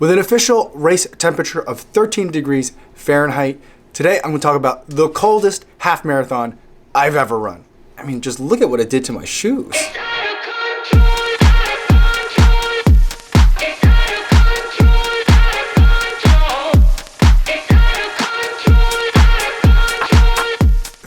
With an official race temperature of 13 degrees Fahrenheit, today I'm going to talk about the coldest half marathon I've ever run. I mean, just look at what it did to my shoes.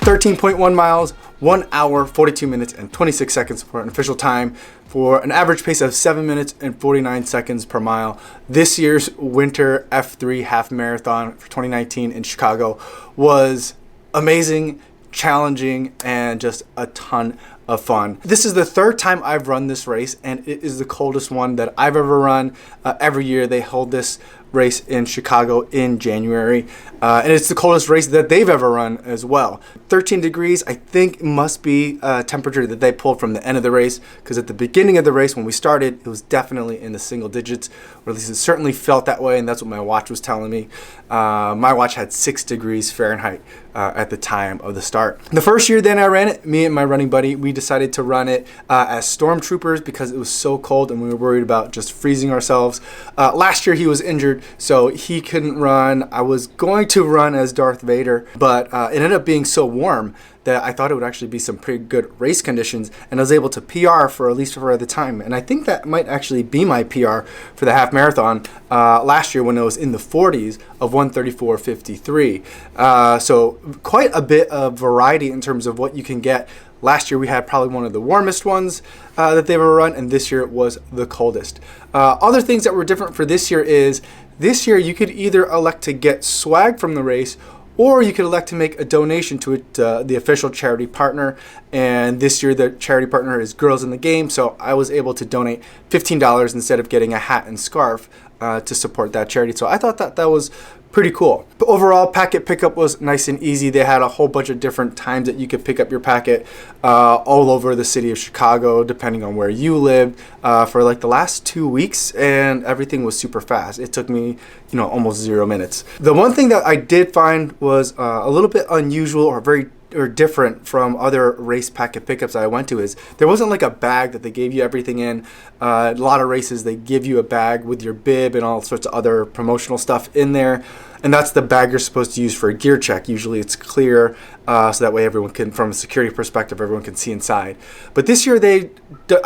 13.1 miles, 1 hour, 42 minutes, and 26 seconds for an official time, for an average pace of 7 minutes and 49 seconds per mile. This year's winter F3 half marathon for 2019 in Chicago was amazing, challenging, and just a ton of fun. This is the third time I've run this race, and it is the coldest one that I've ever run. Every year they hold this race in Chicago in January, and it's the coldest race that they've ever run as well. 13 degrees, I think, must be a temperature that they pulled from the end of the race, because at the beginning of the race when we started, it was definitely in the single digits, or at least it certainly felt that way, and that's what my watch was telling me. My watch had 6 degrees Fahrenheit at the time of the start. The first year then I ran it, me and my running buddy, we decided to run it as stormtroopers because it was so cold and we were worried about just freezing ourselves. Last year he was injured, so he couldn't run. I was going to run as Darth Vader, but it ended up being so warm that I thought it would actually be some pretty good race conditions, and I was able to PR for at least for the time. And I think that might actually be my PR for the half marathon last year when it was in the 40s of 1:34:53. So quite a bit of variety in terms of what you can get. Last year we had probably one of the warmest ones that they've ever run, and this year it was the coldest. Other things that were different for this year is, this year you could either elect to get swag from the race, or you could elect to make a donation to it, the official charity partner. And this year the charity partner is Girls in the Game, so I was able to donate $15 instead of getting a hat and scarf to support that charity. So I thought that was pretty cool. But overall, packet pickup was nice and easy. They had a whole bunch of different times that you could pick up your packet all over the city of Chicago, depending on where you lived, for like the last 2 weeks, and everything was super fast. It took me, almost 0 minutes. The one thing that I did find was a little bit unusual or different from other race packet pickups that I went to is there wasn't like a bag that they gave you everything in. A lot of races they give you a bag with your bib and all sorts of other promotional stuff in there, and that's the bag you're supposed to use for a gear check. Usually it's clear, so that way everyone can, from a security perspective, everyone can see inside. But this year I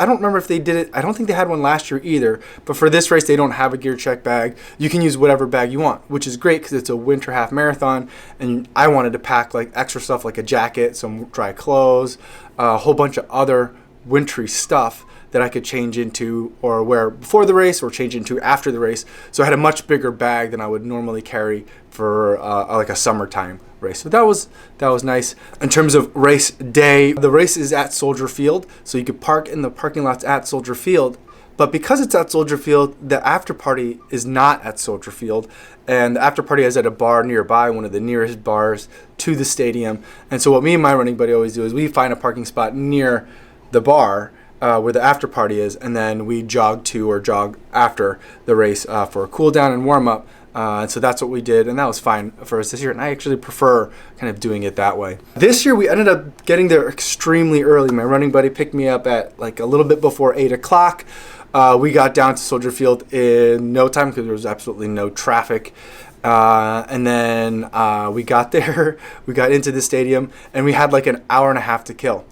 don't remember if they did it. I don't think they had one last year either, but for this race they don't have a gear check bag. You can use whatever bag you want, which is great because it's a winter half marathon, and I wanted to pack like extra stuff like a jacket, some dry clothes, a whole bunch of other wintry stuff that I could change into or wear before the race or change into after the race. So I had a much bigger bag than I would normally carry for like a summertime race. So that was nice. In terms of race day, the race is at Soldier Field, so you could park in the parking lots at Soldier Field. But because it's at Soldier Field, the after party is not at Soldier Field, and the after party is at a bar nearby, one of the nearest bars to the stadium. And so what me and my running buddy always do is we find a parking spot near the bar where the after party is, and then we jog to or jog after the race for a cool down and warm up. And so that's what we did, and that was fine for us this year, and I actually prefer kind of doing it that way. This year we ended up getting there extremely early. My running buddy picked me up at like a little bit before 8 o'clock. We got down to Soldier Field in no time because there was absolutely no traffic. And then we got there, we got into the stadium, and we had like an hour and a half to kill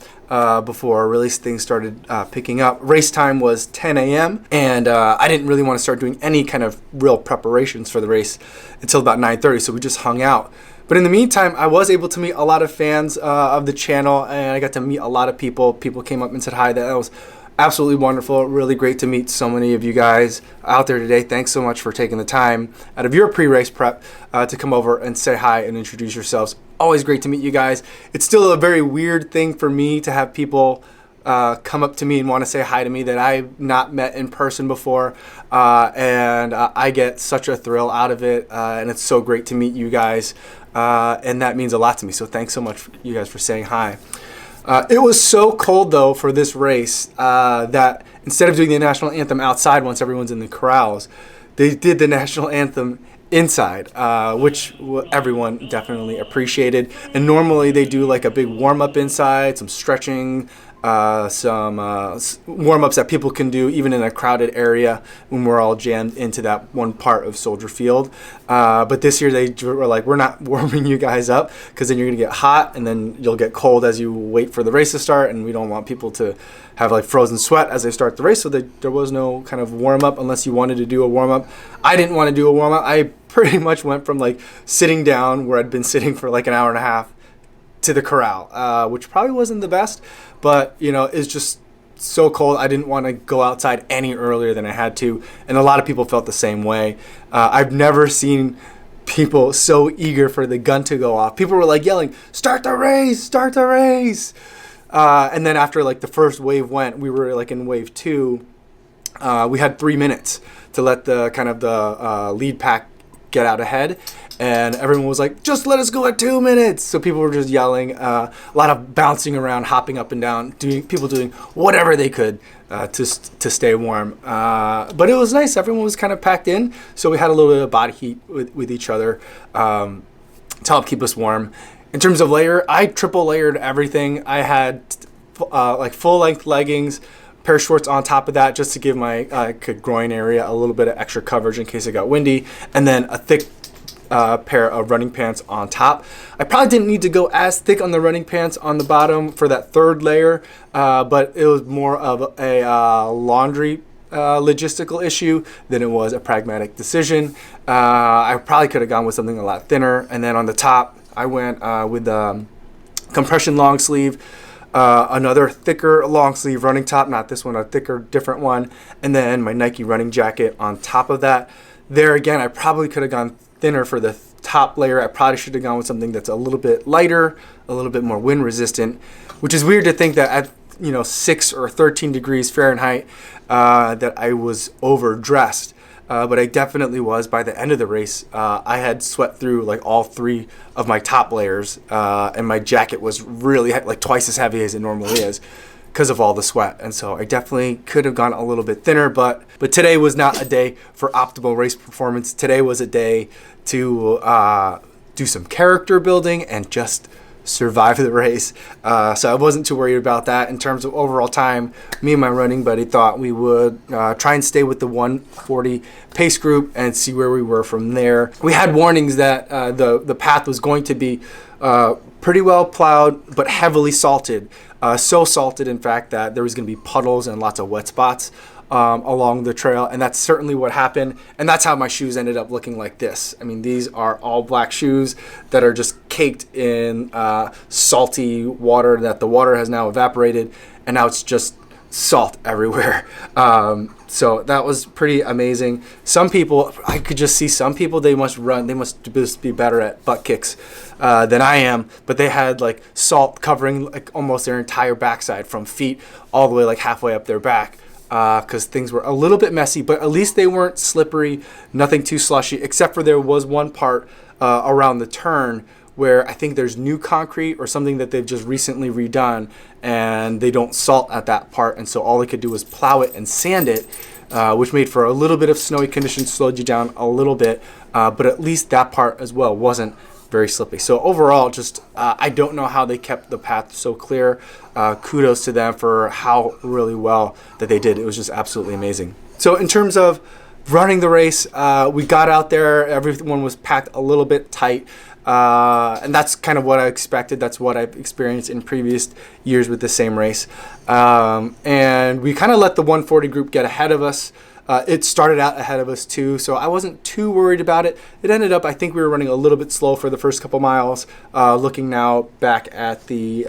before really things started picking up. Race time was 10 a.m. and I didn't really want to start doing any kind of real preparations for the race until about 9:30, so we just hung out. But in the meantime, I was able to meet a lot of fans of the channel, and I got to meet a lot of people. People came up and said hi. That was absolutely wonderful. Really great to meet so many of you guys out there today. Thanks so much for taking the time out of your pre-race prep to come over and say hi and introduce yourselves. Always great to meet you guys. It's still a very weird thing for me to have people come up to me and want to say hi to me that I've not met in person before, and I get such a thrill out of it, and it's so great to meet you guys, and that means a lot to me. So thanks so much, you guys, for saying hi. It was so cold, though, for this race that instead of doing the national anthem outside once everyone's in the corrals, they did the national anthem inside, which everyone definitely appreciated. And normally they do like a big warm-up inside, some stretching, some warm-ups that people can do even in a crowded area when we're all jammed into that one part of Soldier Field. But this year they were like, we're not warming you guys up because then you're going to get hot and then you'll get cold as you wait for the race to start, and we don't want people to have like frozen sweat as they start the race. So there was no kind of warm-up unless you wanted to do a warm-up. I didn't want to do a warm-up. I pretty much went from like sitting down where I'd been sitting for like an hour and a half to the corral, which probably wasn't the best, but it's just so cold. I didn't want to go outside any earlier than I had to, and a lot of people felt the same way. I've never seen people so eager for the gun to go off. People were like yelling, "Start the race! Start the race!" And then after like the first wave went, we were like in wave 2. We had 3 minutes to let the kind of the lead pack get out ahead, and everyone was like, just let us go at 2 minutes. So people were just yelling, a lot of bouncing around, hopping up and down, people doing whatever they could to stay warm. But it was nice. Everyone was kind of packed in, so we had a little bit of body heat with each other to help keep us warm. In terms of layer, I triple layered everything. I had like full length leggings, pair of shorts on top of that just to give my groin area a little bit of extra coverage in case it got windy, and then a thick pair of running pants on top. I probably didn't need to go as thick on the running pants on the bottom for that third layer, but it was more of a laundry logistical issue than it was a pragmatic decision. I probably could have gone with something a lot thinner, and then on the top I went with compression long sleeve, another thicker long sleeve running top, not this one, a thicker different one, and then my Nike running jacket on top of that. There again, I probably could have gone thinner for the top layer. I probably should have gone with something that's a little bit lighter, a little bit more wind resistant, which is weird to think that at 6 or 13 degrees Fahrenheit that I was overdressed. But I definitely was. By the end of the race, I had sweat through like all 3 of my top layers, and my jacket was really like twice as heavy as it normally is because of all the sweat. And so I definitely could have gone a little bit thinner, but today was not a day for optimal race performance. Today was a day to do some character building and just survive the race. So I wasn't too worried about that. In terms of overall time, me and my running buddy thought we would try and stay with the 140 pace group and see where we were from there. We had warnings that the path was going to be pretty well plowed but heavily salted. So salted, in fact, that there was going to be puddles and lots of wet spots along the trail, and that's certainly what happened, and that's how my shoes ended up looking like this. I mean, these are all black shoes that are just caked in salty water, that the water has now evaporated, and now it's just salt everywhere. So that was pretty amazing. Some people, I could just see some people, they must just be better at butt kicks than I am, but they had like salt covering like almost their entire backside from feet all the way like halfway up their back, because things were a little bit messy, but at least they weren't slippery, nothing too slushy, except for there was one part around the turn where I think there's new concrete or something that they've just recently redone, and they don't salt at that part, and so all they could do was plow it and sand it, which made for a little bit of snowy conditions, slowed you down a little bit, but at least that part as well wasn't very slippy. So overall, just I don't know how they kept the path so clear. Kudos to them for how really well that they did. It was just absolutely amazing. So in terms of running the race, we got out there, everyone was packed a little bit tight. And that's kind of what I expected. That's what I've experienced in previous years with the same race. And we kind of let the 140 group get ahead of us. It started out ahead of us too, so I wasn't too worried about it. It ended up, I think we were running a little bit slow for the first couple miles. Looking now back at the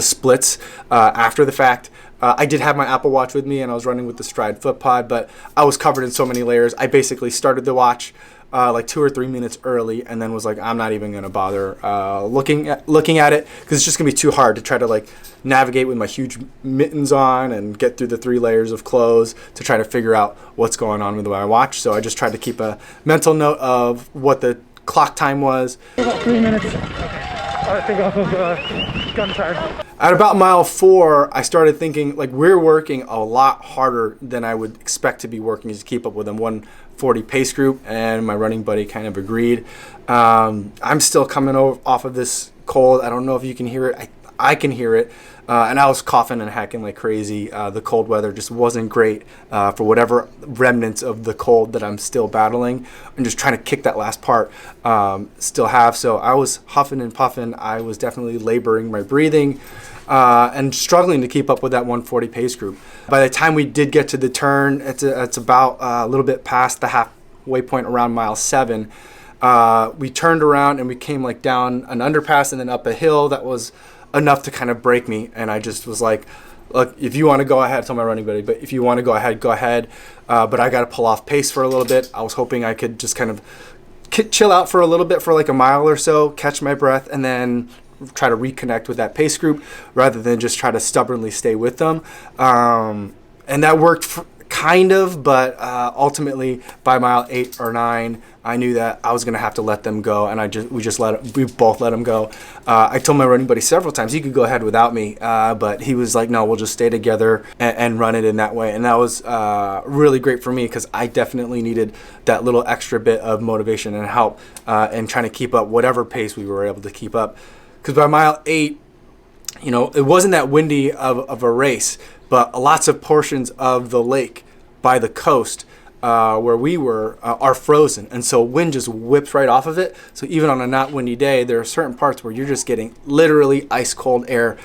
splits after the fact. I did have my Apple Watch with me, and I was running with the Stride foot pod, but I was covered in so many layers. I basically started the watch like 2 or 3 minutes early, and then was like, I'm not even going to bother looking at it, because it's just going to be too hard to try to like navigate with my huge mittens on and get through the 3 layers of clothes to try to figure out what's going on with my watch. So I just tried to keep a mental note of what the clock time was. About 3 minutes. I think off of gun time. At about mile 4, I started thinking like we're working a lot harder than I would expect to be working to keep up with a 140 pace group, and my running buddy kind of agreed. I'm still coming off of this cold. I don't know if you can hear it. I can hear it. and I was coughing and hacking like crazy. The cold weather just wasn't great for whatever remnants of the cold that I'm still battling. I'm just trying to kick that last part, still have. So I was huffing and puffing. I was definitely laboring my breathing and struggling to keep up with that 140 pace group. By the time we did get to the turn, it's about a little bit past the halfway point around mile 7. We turned around and we came like down an underpass and then up a hill that was enough to kind of break me. And I just was like, look, if you want to go ahead, tell my running buddy, but if you want to go ahead, go ahead. But I got to pull off pace for a little bit. I was hoping I could just kind of chill out for a little bit for like a mile or so, catch my breath, and then try to reconnect with that pace group rather than just try to stubbornly stay with them. And that worked kind of, but ultimately by mile 8 or 9, I knew that I was going to have to let them go, and we both let them go. I told my running buddy several times he could go ahead without me, but he was like, no, we'll just stay together and run it in that way. And that was really great for me because I definitely needed that little extra bit of motivation and help in trying to keep up whatever pace we were able to keep up. Because by mile 8, it wasn't that windy of a race, but lots of portions of the lake by the coast where we were are frozen, and so wind just whips right off of it. So even on a not windy day, there are certain parts where you're just getting literally ice cold air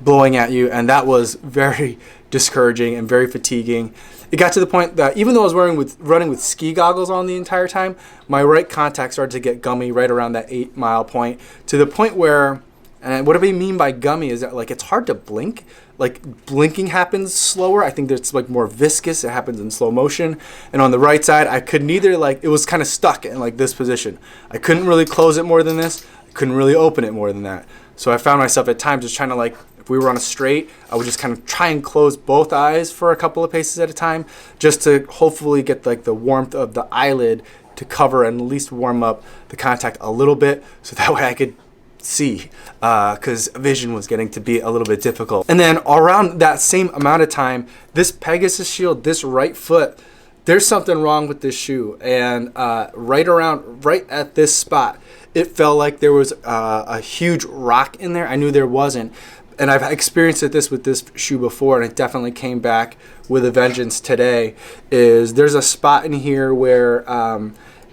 blowing at you, and that was very discouraging and very fatiguing. It got to the point that even though I was running with ski goggles on the entire time, my right contact started to get gummy right around that 8 mile point, to the point where, and what I mean by gummy is that like it's hard to blink. Like blinking happens slower. I think it's like more viscous. It happens in slow motion. And on the right side, I could neither it was kind of stuck in like this position. I couldn't really close it more than this. I couldn't really open it more than that. So I found myself at times just trying to if we were on a straight, I would just kind of try and close both eyes for a couple of paces at a time, just to hopefully get the warmth of the eyelid to cover and at least warm up the contact a little bit, so that way I could see, because vision was getting to be a little bit difficult. And then around that same amount of time, this Pegasus shield, this right foot, there's something wrong with this shoe. And right at this spot, it felt like there was a huge rock in there. I knew there wasn't. And I've experienced this with this shoe before, and it definitely came back with a vengeance today. There's a spot in here where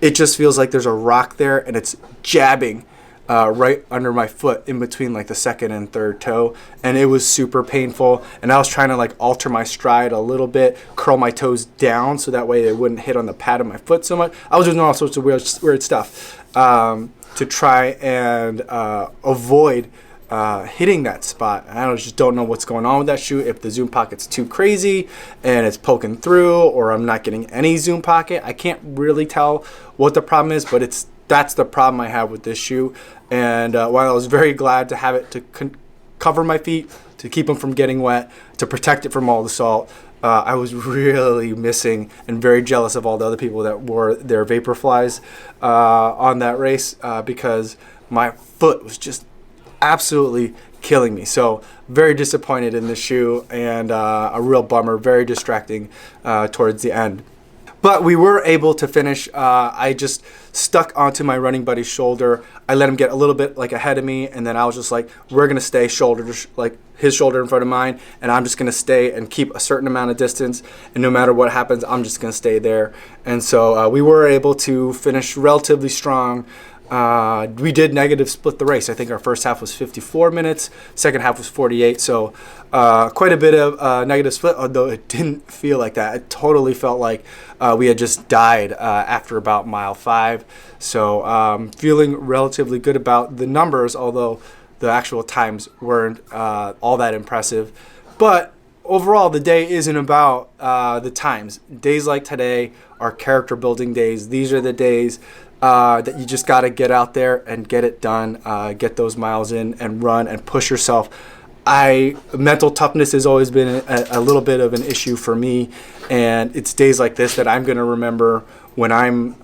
it just feels like there's a rock there, and it's jabbing right under my foot in between the second and third toe, and it was super painful. And I was trying to alter my stride a little bit, curl my toes down so that way they wouldn't hit on the pad of my foot so much. I was doing all sorts of weird stuff to try and avoid hitting that spot. And I just don't know what's going on with that shoe, if the zoom pocket's too crazy and it's poking through, or I'm not getting any zoom pocket. I can't really tell what the problem is, but that's the problem I have with this shoe. And while I was very glad to have it to cover my feet, to keep them from getting wet, to protect it from all the salt, I was really missing and very jealous of all the other people that wore their Vaporflies on that race, because my foot was just absolutely killing me. So very disappointed in this shoe, and a real bummer, very distracting towards the end. But we were able to finish. I just stuck onto my running buddy's shoulder. I let him get a little bit ahead of me, and then I was just we're gonna stay shoulder to his shoulder in front of mine, and I'm just gonna stay and keep a certain amount of distance, and no matter what happens, I'm just gonna stay there. And so we were able to finish relatively strong. We did negative split the race. I think our first half was 54 minutes, second half was 48. So quite a bit of negative split, although it didn't feel like that. It totally felt like we had just died after about mile 5. So feeling relatively good about the numbers, although the actual times weren't all that impressive. But overall, the day isn't about the times. Days like today are character building days. These are the days that you just got to get out there and get it done, get those miles in and run and push yourself. Mental toughness has always been a little bit of an issue for me, and it's days like this that I'm going to remember when I'm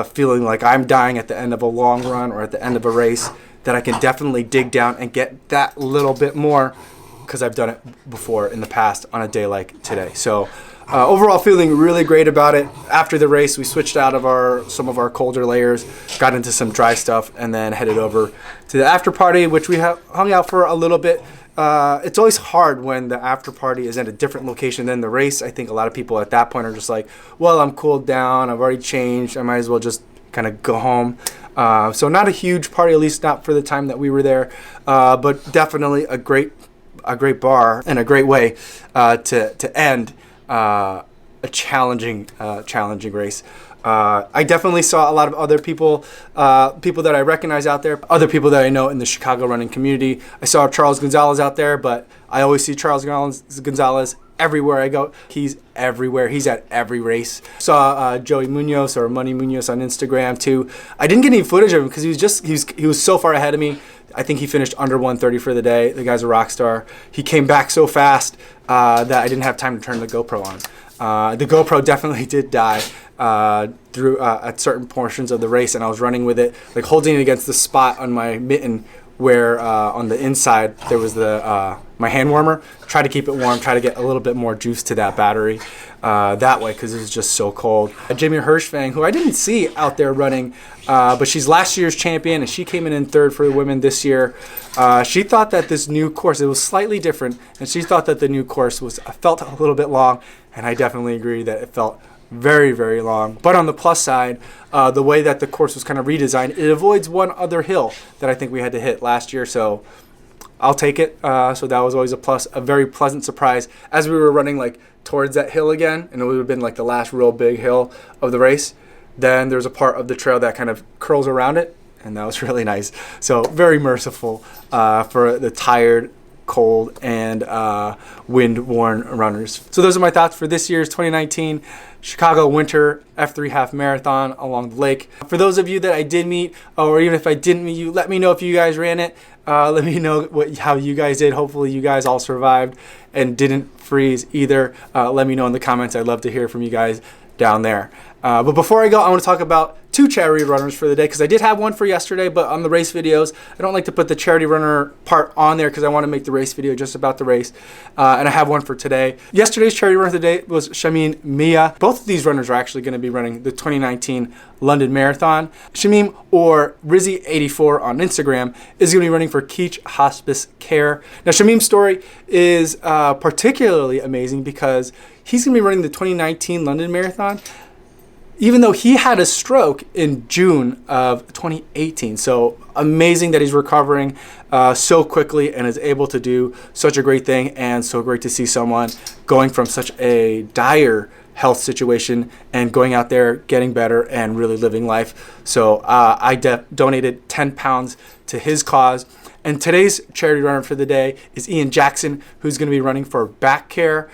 feeling like I'm dying at the end of a long run or at the end of a race, that I can definitely dig down and get that little bit more, because I've done it before in the past on a day like today. So overall, feeling really great about it. After the race, we switched out of some of our colder layers, got into some dry stuff, and then headed over to the after party, which we hung out for a little bit. it's always hard when the after party is at a different location than the race. I think a lot of people at that point are just like, well, I'm cooled down, I've already changed, I might as well just kind of go home. So not a huge party, at least not for the time that we were there, but definitely a great bar and a great way to end a challenging race. I definitely saw a lot of other people that I recognize out there, other people that I know in the Chicago running community. I saw Charles Gonzalez out there, but I always see Charles Gonzalez everywhere I go. He's everywhere. He's at every race. Saw Joey Munoz, or Money Munoz, on Instagram too. I didn't get any footage of him because he was so far ahead of me. I think he finished under 1:30 for the day. The guy's a rock star. He came back so fast that I didn't have time to turn the GoPro on. The GoPro definitely did die through at certain portions of the race, and I was running with it, like holding it against the spot on my mitten where on the inside there was the my hand warmer. Try to keep it warm, try to get a little bit more juice to that battery that way, because it was just so cold. Jamie Hirschfang, who I didn't see out there running, but she's last year's champion, and she came in third for the women this year. She thought that this new course, it was slightly different, and she thought that the new course felt a little bit long, and I definitely agree that it felt very, very long. But on the plus side, the way that the course was kind of redesigned, it avoids one other hill that I think we had to hit last year, so I'll take it. So that was always a plus, a very pleasant surprise as we were running like towards that hill again, and it would have been like the last real big hill of the race. Then there's a part of the trail that kind of curls around it, and that was really nice. So very merciful for the tired, cold, and wind-worn runners. So those are my thoughts for this year's 2019 Chicago Winter F3 Half Marathon along the lake. For those of you that I did meet, or even if I didn't meet you, let me know if you guys ran it. Let me know how you guys did. Hopefully you guys all survived and didn't freeze either. Let me know in the comments. I'd love to hear from you guys down there. But before I go, I want to talk about 2 charity runners for the day, because I did have one for yesterday, but on the race videos, I don't like to put the charity runner part on there because I want to make the race video just about the race. And I have one for today. Yesterday's charity runner of the day was Shamim Mia. Both of these runners are actually going to be running the 2019 London Marathon. Shamim, or Rizzy84 on Instagram, is going to be running for Keach Hospice Care. Now, Shamim's story is particularly amazing because he's going to be running the 2019 London Marathon, even though he had a stroke in June of 2018. So amazing that he's recovering so quickly and is able to do such a great thing, and so great to see someone going from such a dire health situation and going out there, getting better, and really living life. So I donated 10 pounds to his cause. And today's charity runner for the day is Ian Jackson, who's going to be running for Back Care,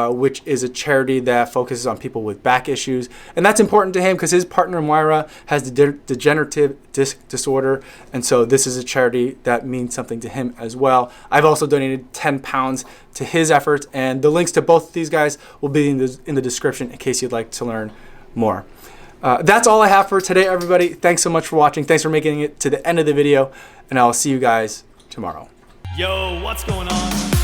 which is a charity that focuses on people with back issues. And that's important to him because his partner Moira has the degenerative disc disorder. And so this is a charity that means something to him as well. I've also donated 10 pounds to his efforts, and the links to both of these guys will be in the description in case you'd like to learn more. That's all I have for today, everybody. Thanks so much for watching. Thanks for making it to the end of the video, and I'll see you guys tomorrow. Yo, what's going on?